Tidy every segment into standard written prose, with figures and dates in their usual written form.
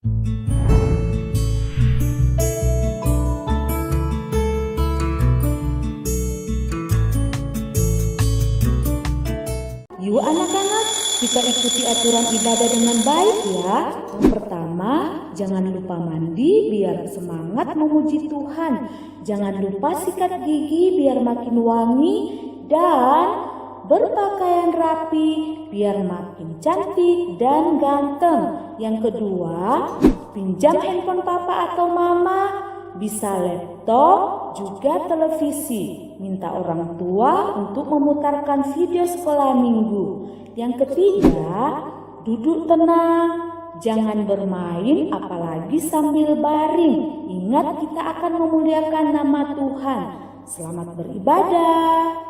Yuk anak-anak, kita ikuti aturan ibadah dengan baik ya. Yang pertama, jangan lupa mandi biar semangat memuji Tuhan. Jangan lupa sikat gigi biar makin wangi dan berpakaian rapi biar makin cantik dan ganteng. Yang kedua, pinjam handphone papa atau mama, bisa laptop, juga televisi. Minta orang tua untuk memutarkan video sekolah minggu. Yang ketiga, duduk tenang, jangan bermain apalagi sambil baring. Ingat, kita akan memuliakan nama Tuhan. Selamat beribadah.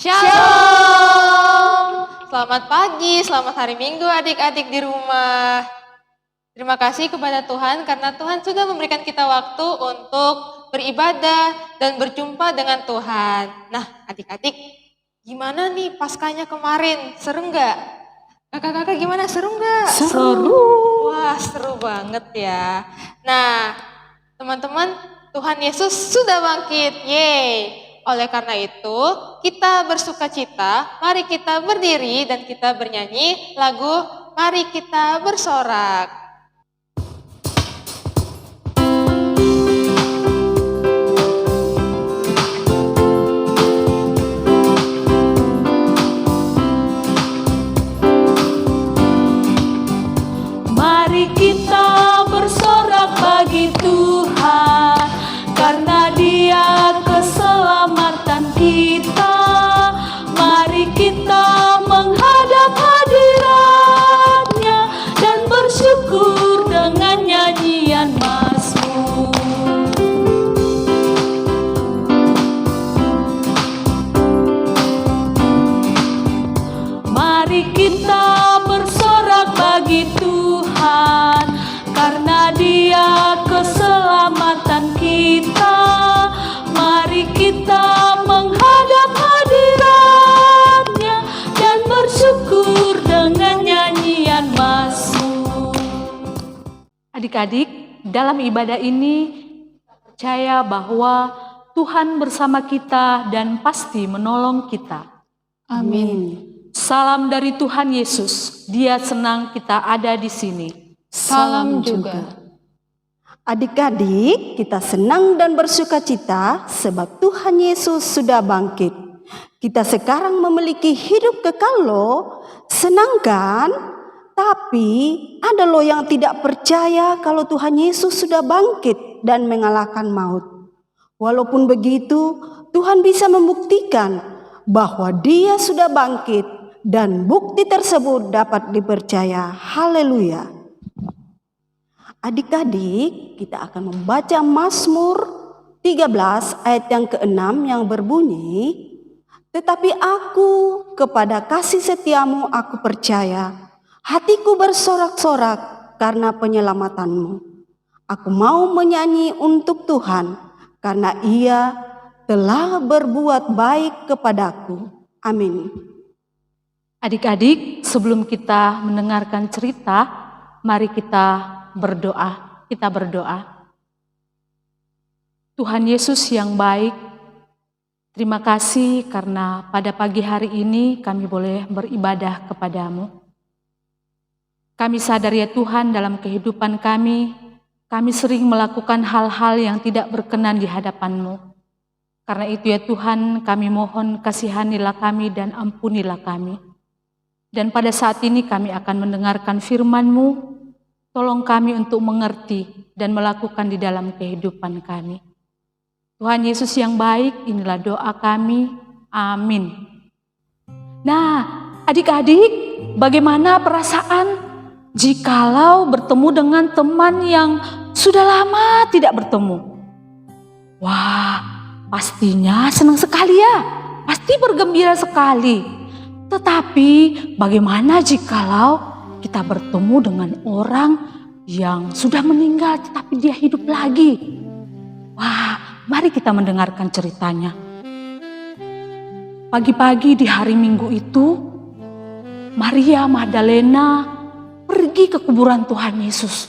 Shalom! Selamat pagi, selamat hari Minggu adik-adik di rumah. Terima kasih kepada Tuhan karena Tuhan sudah memberikan kita waktu untuk beribadah dan berjumpa dengan Tuhan. Nah adik-adik, gimana nih Paskahnya kemarin? Seru nggak? Kakak-kakak gimana, seru nggak? Seru. Wah seru banget ya. Nah teman-teman, Tuhan Yesus sudah bangkit, yeay. Oleh karena itu, kita bersuka cita, mari kita berdiri dan kita bernyanyi lagu Mari Kita Bersorak. Mari kita bersorak bagi Tuhan, karena Dia keselamatan kita. Mari kita menghadap hadirat-Nya dan bersyukur dengan nyanyian mazmur. Mari kita bersorak bagi Tuhan, karena Dia keselamatan kita. Mari kita menghadap hadirat-Nya dan bersyukur dengan nyanyian mazmur. Adik-adik, dalam ibadah ini percaya bahwa Tuhan bersama kita dan pasti menolong kita. Amin. Salam dari Tuhan Yesus. Dia senang kita ada di sini. Salam juga. Adik-adik, kita senang dan bersuka cita sebab Tuhan Yesus sudah bangkit. Kita sekarang memiliki hidup kekal loh. Senang kan? Tapi ada loh yang tidak percaya kalau Tuhan Yesus sudah bangkit dan mengalahkan maut. Walaupun begitu, Tuhan bisa membuktikan bahwa Dia sudah bangkit dan bukti tersebut dapat dipercaya. Haleluya. Adik-adik, kita akan membaca Mazmur 13 ayat yang ke-6 yang berbunyi, "Tetapi aku kepada kasih setiamu aku percaya, hatiku bersorak-sorak karena penyelamatanmu. Aku mau menyanyi untuk Tuhan karena Ia telah berbuat baik kepadaku." Amin. Adik-adik, sebelum kita mendengarkan cerita, mari kita berdoa. Kita berdoa. Tuhan Yesus yang baik, terima kasih karena pada pagi hari ini kami boleh beribadah kepadamu. Kami sadar ya Tuhan, dalam kehidupan kami sering melakukan hal-hal yang tidak berkenan di hadapan-Mu. Karena itu ya Tuhan, kami mohon kasihanilah kami dan ampunilah kami. Dan pada saat ini kami akan mendengarkan firman-Mu. Tolong kami untuk mengerti dan melakukan di dalam kehidupan kami. Tuhan Yesus yang baik, inilah doa kami. Amin. Nah, adik-adik, bagaimana perasaan jikalau bertemu dengan teman yang sudah lama tidak bertemu? Wah, pastinya senang sekali ya. bergembira sekali. Tetapi bagaimana jikalau kita bertemu dengan orang yang sudah meninggal tetapi dia hidup lagi? Wah, mari kita mendengarkan ceritanya. Pagi-pagi di hari Minggu itu, Maria Magdalena pergi ke kuburan Tuhan Yesus.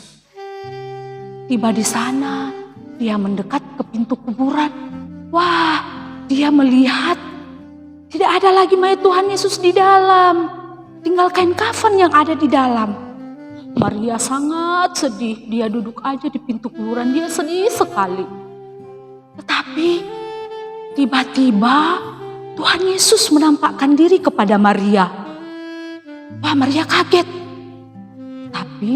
Tiba di sana, dia mendekat ke pintu kuburan. Wah, dia melihat tidak ada lagi mayat Tuhan Yesus di dalam. Tinggal kain kafan yang ada di dalam. Maria sangat sedih. Dia duduk aja di pintu kuburan. Dia sedih sekali. Tetapi tiba-tiba Tuhan Yesus menampakkan diri kepada Maria. Wah, Maria kaget. Tapi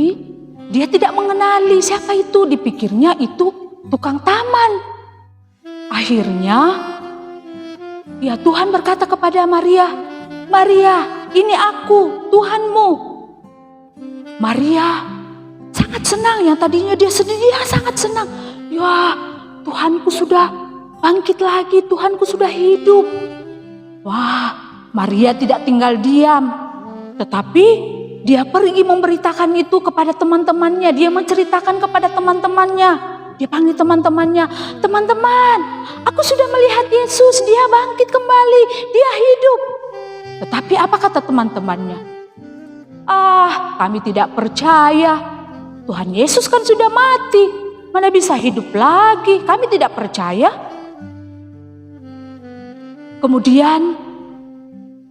dia tidak mengenali siapa itu. Dipikirnya itu tukang taman. Akhirnya ya Tuhan berkata kepada Maria, "Maria, ini aku, Tuhanmu." Maria sangat senang. Yang tadinya dia sedih, dia sangat senang. Ya, Tuhanku sudah bangkit lagi, Tuhanku sudah hidup. Wah, Maria tidak tinggal diam. Tetapi dia pergi memberitakan itu kepada teman-temannya. Dia menceritakan kepada teman-temannya. Dia panggil teman-temannya, "Teman-teman, aku sudah melihat Yesus, dia bangkit kembali, dia hidup." Tetapi apa kata teman-temannya? "Ah, kami tidak percaya. Tuhan Yesus kan sudah mati, mana bisa hidup lagi? Kami tidak percaya." Kemudian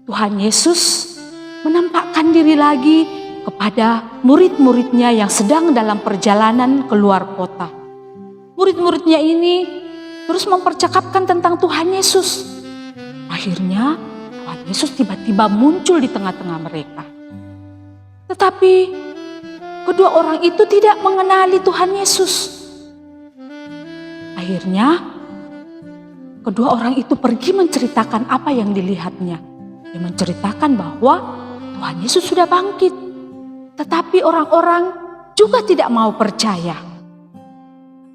Tuhan Yesus menampakkan diri lagi kepada murid-muridnya yang sedang dalam perjalanan keluar kota. Murid-muridnya ini terus mempercakapkan tentang Tuhan Yesus. Akhirnya Tuhan Yesus tiba-tiba muncul di tengah-tengah mereka. Tetapi kedua orang itu tidak mengenali Tuhan Yesus. Akhirnya kedua orang itu pergi menceritakan apa yang dilihatnya. Dia menceritakan bahwa Tuhan Yesus sudah bangkit. Tetapi orang-orang juga tidak mau percaya.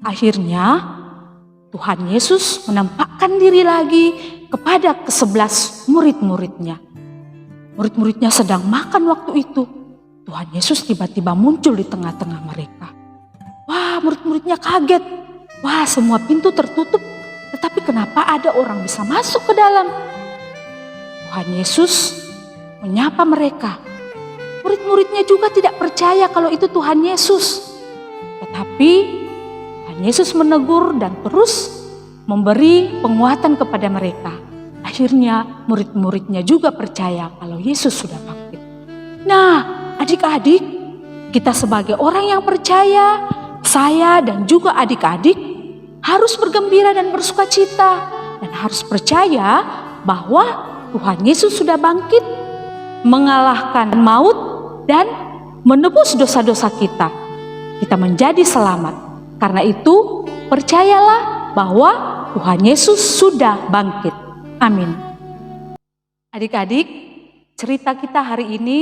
Akhirnya Tuhan Yesus menampakkan diri lagi kepada ke-11 murid-muridnya. Murid-muridnya sedang makan waktu itu. Tuhan Yesus tiba-tiba muncul di tengah-tengah mereka. Wah, murid-muridnya kaget. Wah, semua pintu tertutup. Tetapi kenapa ada orang bisa masuk ke dalam? Tuhan Yesus menyapa mereka. Murid-muridnya juga tidak percaya kalau itu Tuhan Yesus. Tetapi Tuhan Yesus menegur dan terus memberi penguatan kepada mereka. Akhirnya murid-muridnya juga percaya kalau Yesus sudah bangkit. Nah, adik-adik, kita sebagai orang yang percaya, saya dan juga adik-adik harus bergembira dan bersukacita. Dan harus percaya bahwa Tuhan Yesus sudah bangkit, mengalahkan maut dan menebus dosa-dosa kita. Kita menjadi selamat. Karena itu percayalah bahwa Tuhan Yesus sudah bangkit. Amin. Adik-adik, cerita kita hari ini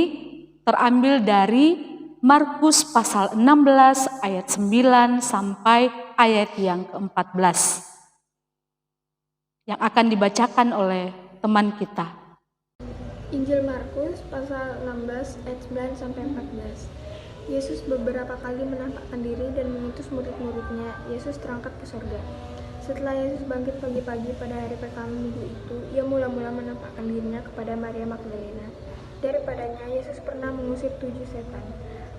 terambil dari Markus pasal 16 ayat 9 sampai ayat yang ke-14 yang akan dibacakan oleh teman kita. Injil Markus pasal 16 ayat 9 sampai 14. Yesus beberapa kali menampakkan diri dan mengutus murid-muridnya. Yesus terangkat ke sorga. Setelah Yesus bangkit pagi-pagi pada hari pertama minggu itu, ia mula-mula menampakkan dirinya kepada Maria Magdalena. Daripadanya Yesus pernah mengusir 7 setan.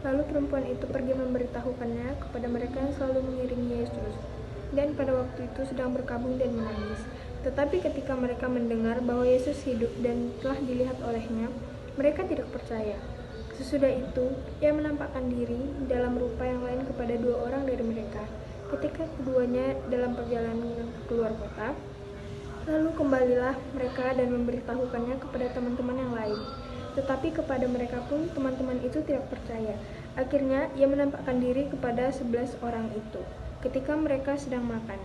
Lalu perempuan itu pergi memberitahukannya kepada mereka yang selalu mengiringi Yesus, dan pada waktu itu sedang berkabung dan menangis. Tetapi ketika mereka mendengar bahwa Yesus hidup dan telah dilihat olehnya, mereka tidak percaya. Sesudah itu, ia menampakkan diri dalam rupa yang lain kepada 2 orang dari mereka, ketika keduanya dalam perjalanan keluar kota. Lalu kembalilah mereka dan memberitahukannya kepada teman-teman yang lain. Tetapi kepada mereka pun teman-teman itu tidak percaya. Akhirnya ia menampakkan diri kepada 11 orang itu ketika mereka sedang makan.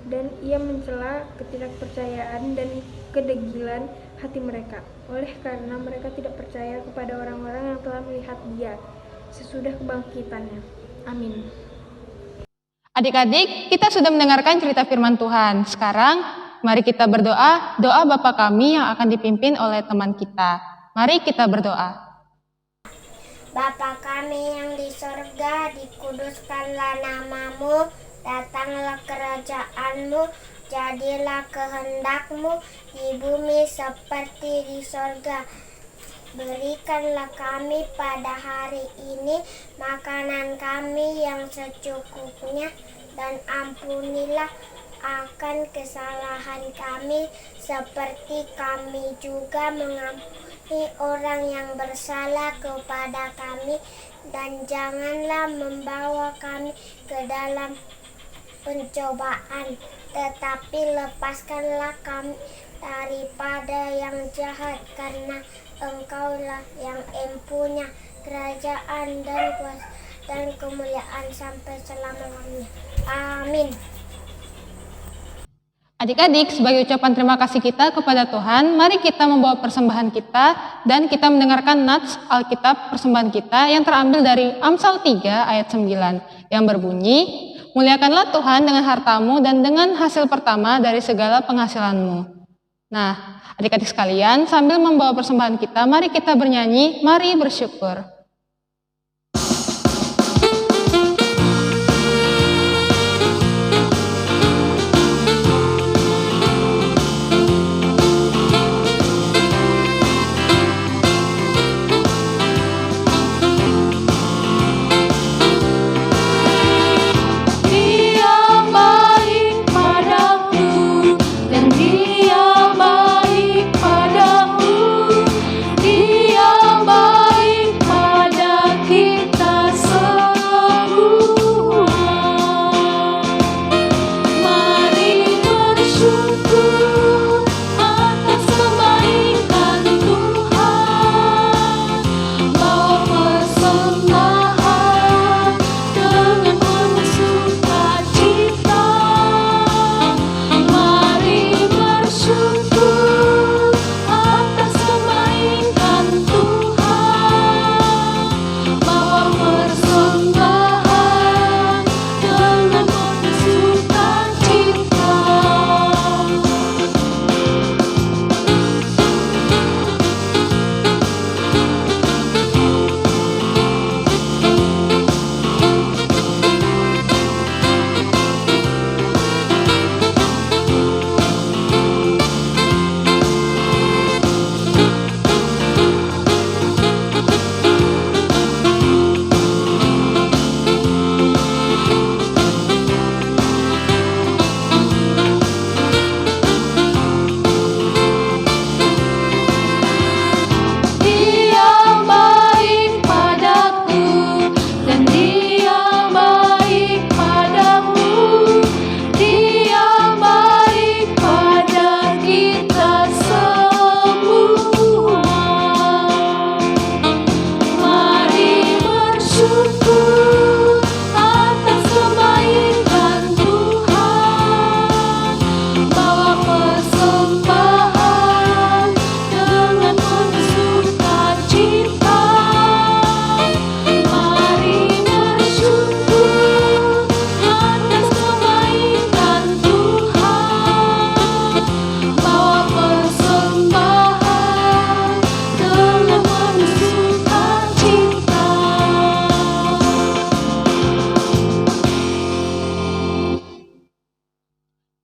Dan ia mencela ketidakpercayaan dan kedegilan hati mereka, oleh karena mereka tidak percaya kepada orang-orang yang telah melihat dia sesudah kebangkitannya. Amin. Adik-adik, kita sudah mendengarkan cerita firman Tuhan. Sekarang mari kita berdoa, doa Bapa kami yang akan dipimpin oleh teman kita. Mari kita berdoa. Bapa kami yang di sorga, dikuduskanlah namamu, datanglah kerajaanmu, jadilah kehendakmu di bumi seperti di sorga. Berikanlah kami pada hari ini makanan kami yang secukupnya, dan ampunilah akan kesalahan kami seperti kami juga mengampuni orang yang bersalah kepada kami, dan janganlah membawa kami ke dalam pencobaan, tetapi lepaskanlah kami daripada yang jahat, karena Engkaulah yang empunya kerajaan dan kuasa dan kemuliaan sampai selama-lamanya. Amin. Adik-adik, sebagai ucapan terima kasih kita kepada Tuhan, mari kita membawa persembahan kita dan kita mendengarkan nats Alkitab persembahan kita yang terambil dari Amsal 3 ayat 9 yang berbunyi, muliakanlah Tuhan dengan hartamu dan dengan hasil pertama dari segala penghasilanmu. Nah, adik-adik sekalian, sambil membawa persembahan kita, mari kita bernyanyi, mari bersyukur.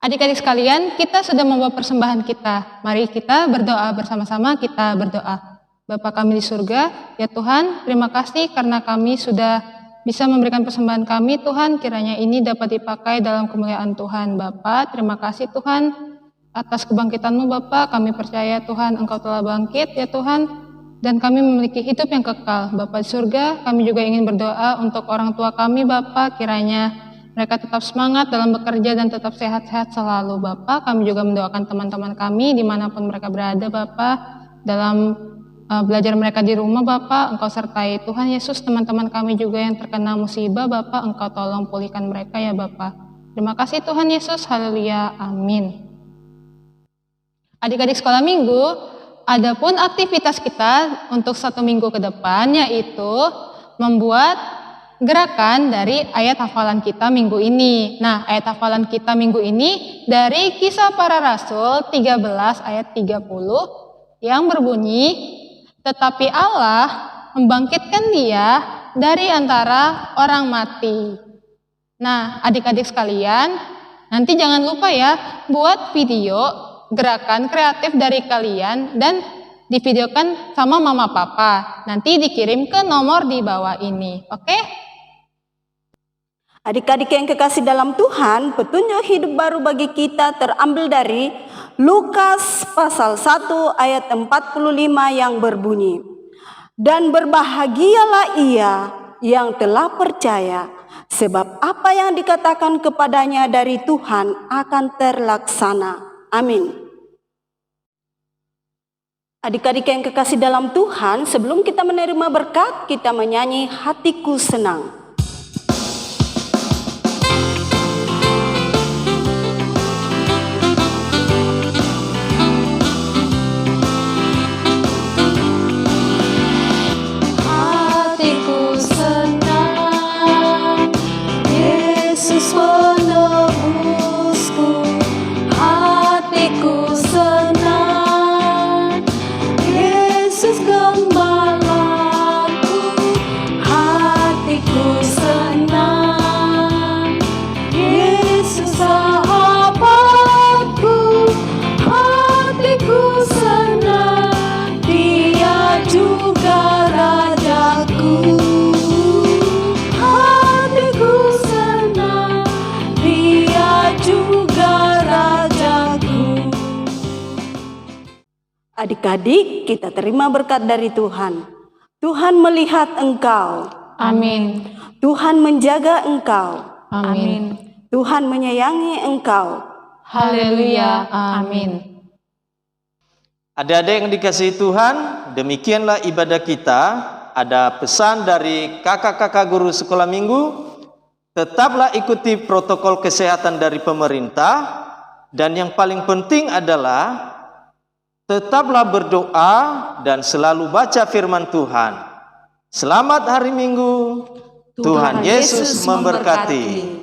Adik-adik sekalian, kita sudah membawa persembahan kita. Mari kita berdoa bersama-sama, kita berdoa. Bapa kami di surga, ya Tuhan, terima kasih karena kami sudah bisa memberikan persembahan kami. Tuhan, kiranya ini dapat dipakai dalam kemuliaan Tuhan. Bapa, terima kasih Tuhan atas kebangkitan-Mu Bapa. Kami percaya Tuhan, Engkau telah bangkit ya Tuhan, dan kami memiliki hidup yang kekal. Bapa di surga, kami juga ingin berdoa untuk orang tua kami Bapa, kiranya mereka tetap semangat dalam bekerja dan tetap sehat-sehat selalu Bapa. Kami juga mendoakan teman-teman kami dimanapun mereka berada Bapa, dalam belajar mereka di rumah Bapa. Engkau sertai Tuhan Yesus, teman-teman kami juga yang terkena musibah Bapa, Engkau tolong pulihkan mereka ya Bapa. Terima kasih Tuhan Yesus, haleluya, amin. Adik-adik sekolah minggu, adapun aktivitas kita untuk 1 minggu ke depan yaitu membuat gerakan dari ayat hafalan kita minggu ini. Nah, ayat hafalan kita minggu ini dari Kisah Para Rasul 13 ayat 30 yang berbunyi, tetapi Allah membangkitkan dia dari antara orang mati. Nah, adik-adik sekalian, nanti jangan lupa ya buat video gerakan kreatif dari kalian dan divideokan sama mama papa. Nanti dikirim ke nomor di bawah ini. Oke? Adik-adik yang kekasih dalam Tuhan, petunjuk hidup baru bagi kita terambil dari Lukas pasal 1 ayat 45 yang berbunyi, dan berbahagialah ia yang telah percaya, sebab apa yang dikatakan kepadanya dari Tuhan akan terlaksana. Amin. Adik-adik yang kekasih dalam Tuhan, sebelum kita menerima berkat, kita menyanyi Hatiku Senang. Hatiku senang, Yesus menebusku. Hatiku senang, Yesus gembalaku. Hatiku senang, Yesus sahabatku. Hatiku senang, Dia juga Rajaku. Hatiku senang, Dia juga Rajaku. Adik-adik, kita terima berkat dari Tuhan. Tuhan melihat engkau. Amin. Tuhan menjaga engkau. Amin. Tuhan menyayangi engkau. Haleluya. Amin. Adik-adik yang dikasihi Tuhan, demikianlah ibadah kita. Ada pesan dari kakak-kakak guru sekolah minggu. Tetaplah ikuti protokol kesehatan dari pemerintah. Dan yang paling penting adalah tetaplah berdoa dan selalu baca firman Tuhan. Selamat hari Minggu. Tuhan Yesus memberkati.